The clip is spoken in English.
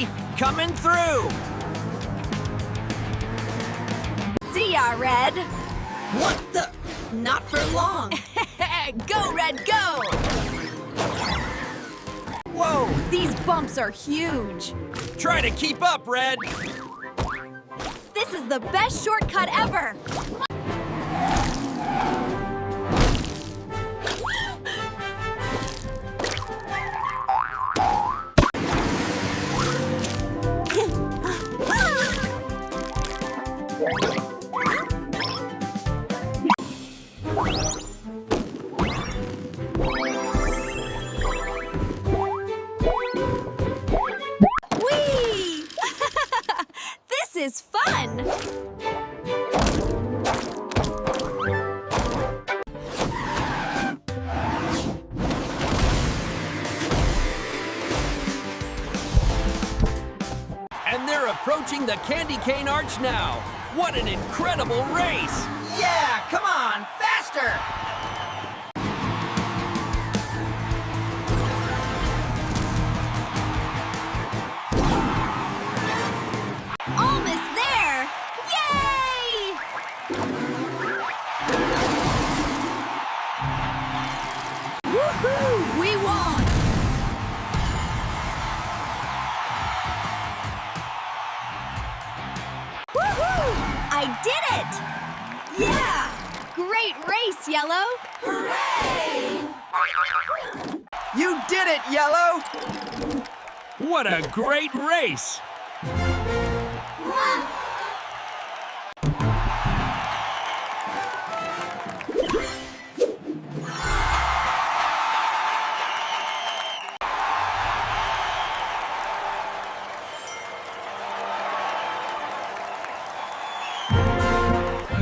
Candy, coming through. See ya, Red. What the? Not for long. Go, Red, go! Whoa, these bumps are huge. Try to keep up, Red. This is the best shortcut ever. Whee! This is fun! And they're approaching the Candy Cane Arch now. What an incredible race! Yeah, come on, faster! Almost there! Yay! Woohoo! We won! Woohoo! I did it! Yeah! Great race, Yellow! Hooray! You did it, Yellow! What a great race! Wah!